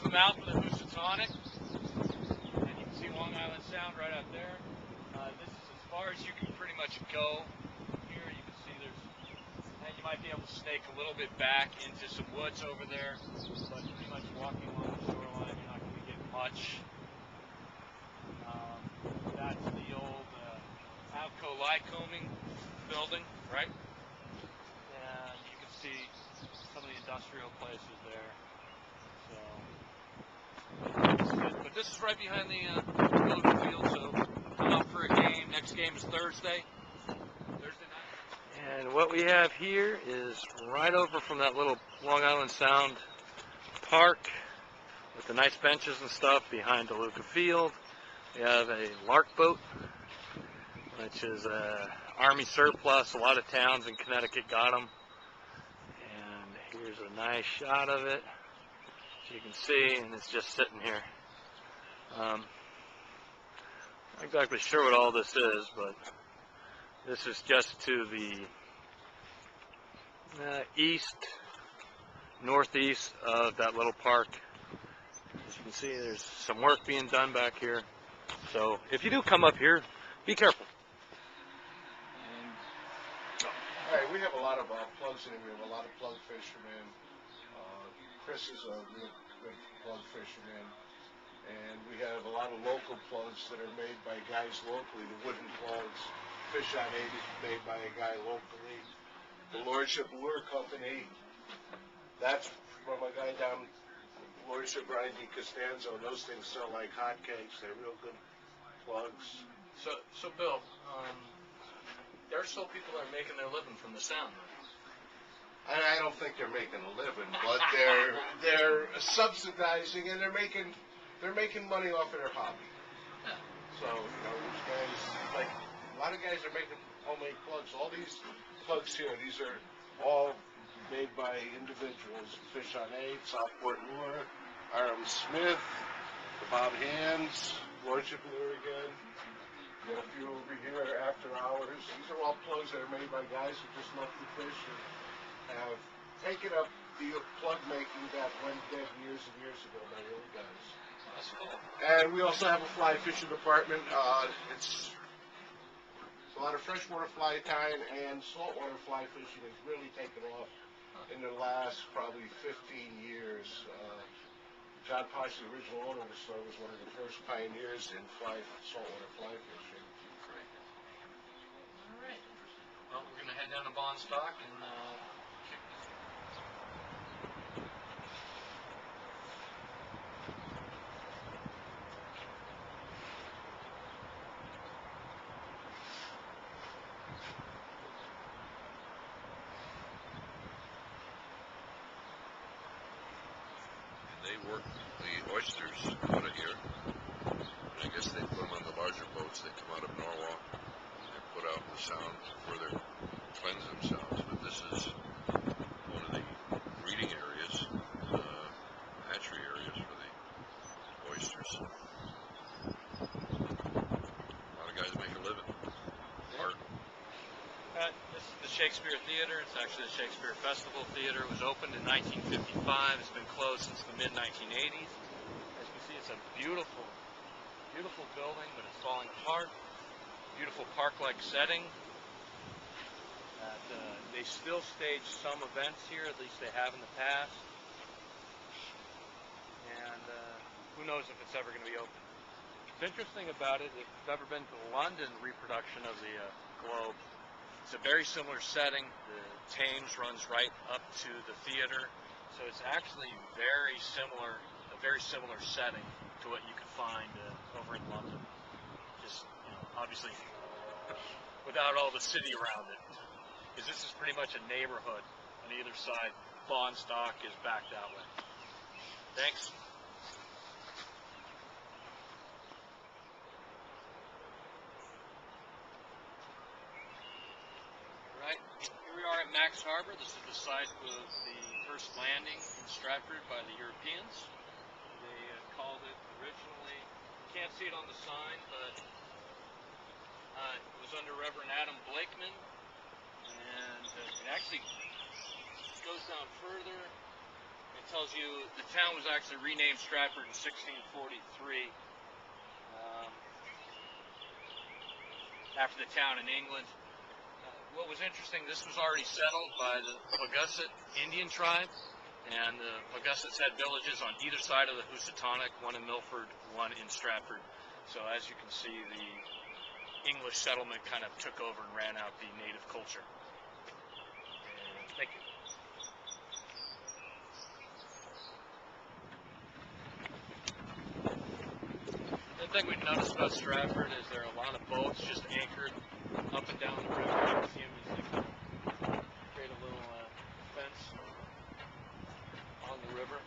them out for the Housatonic. And you can see Long Island Sound right out there. This is as far as you can pretty much go. Here you can see and you might be able to snake a little bit back into some woods over there, but pretty much walking along the shoreline, you're not going to get much. That's the old Avco Lycoming building, right? And you can see some of the industrial places there. So, but this is right behind the Logan Field, so come out for a game. Next game is Thursday night. And what we have here is right over from that little Long Island Sound park with the nice benches and stuff behind DeLuca Field. We have a lark boat, which is a Army surplus. A lot of towns in Connecticut got them. And here's a nice shot of it, as you can see, and it's just sitting here. Not exactly sure what all this is, but this is just to the northeast of that little park. As you can see, there's some work being done back here. So if you do come up here, be careful. All right, we have a lot of plugs in here. We have a lot of plug fishermen. Chris is a real good plug fisherman. And we have a lot of local plugs that are made by guys locally. The wooden plugs, Fish on 8 is made by a guy locally. The Lordship Lure Company, that's from a guy down Lordship Brian D. Costanzo. Those things sell like hotcakes. They're real good plugs. So Bill, there are still people that are making their living from the sound. I don't think they're making a living, but they're subsidizing and they're making money off of their hobby. Yeah. So these guys, like a lot of guys are making homemade plugs. All these plugs here, these are all made by individuals. Fish on 8, Southport Lure, R.M. Smith, the Bob Hands, Lordship Lure again. Got a few over here after hours. These are all plugs that are made by guys who just love to fish and have taken up the plug making that went dead years and years ago by the old guys. That's cool. And we also have a fly fishing department. It's a lot of freshwater fly tying and saltwater fly fishing has really taken off in the last probably 15 years. John Posh, the original owner of the store, was one of the first pioneers in saltwater fly fishing. Great. All right. Well, we're going to head down to Bondstock and kick this. They work the oysters out of here, and I guess they put them on the larger boats that come out of Norwalk. They're put out in the sound to further cleanse themselves. But this is one of the breeding areas, hatchery areas for the oysters. A lot of guys make a living. Art. This is the Shakespeare Theater. It's actually the Shakespeare Festival Theater. It was opened in 1955. It's been closed since the mid-1980s. As you can see, it's a beautiful, beautiful building, but it's falling apart. Beautiful park-like setting. They still stage some events here, at least they have in the past. And who knows if it's ever going to be open. What's interesting about it, if you've ever been to the London reproduction of the Globe, it's a very similar setting. The Thames runs right up to the theater, so it's actually a very similar setting to what you could find over in London. Just obviously without all the city around it, because this is pretty much a neighborhood on either side. Bondstock is back that way. Thanks. Here we are at Max Harbor. This is the site of the first landing in Stratford by the Europeans. They called it originally, you can't see it on the sign, but it was under Reverend Adam Blakeman, and it actually goes down further. It tells you the town was actually renamed Stratford in 1643 after the town in England. What was interesting, this was already settled by the Pawgussett Indian tribe, and the Pawgussets had villages on either side of the Housatonic, one in Milford, one in Stratford. So as you can see, the English settlement kind of took over and ran out the native culture. And thank you. The thing we've noticed about Stratford is there are a lot of boats just anchored up and down the river. You can see them as they kind of create a little fence on the river.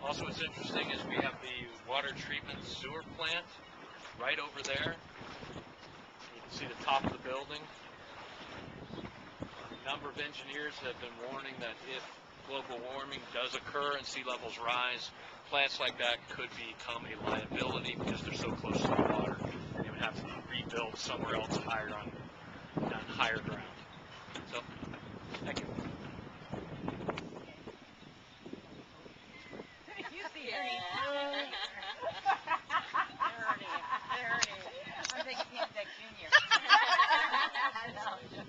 Also, what's interesting is we have the water treatment sewer plant right over there. You can see the top of the building. A number of engineers have been warning that if global warming does occur and sea levels rise, plants like that could become a liability because they're so close to the water. They would have to be rebuilt somewhere else higher on higher ground. So, thank you. You see Ernie. Ernie. I'm thinking Pam Deck Jr. Antoinette.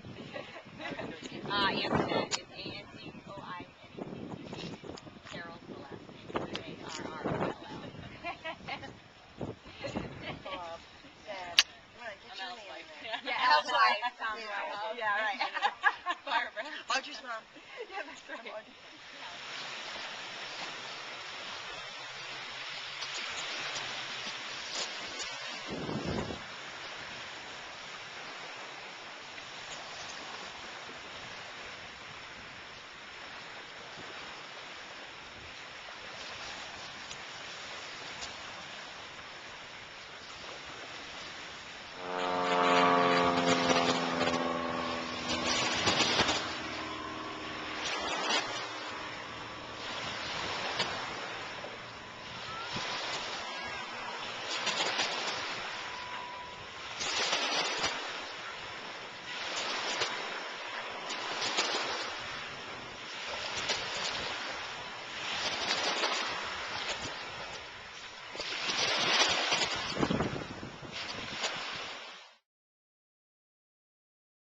It's A-N-T-O-I-N-E-T. Carol's the last name. A-R-R-O-L-L. Yeah, El's wife. Yeah, right. Barbara. Audrey's mom. Yeah, that's right.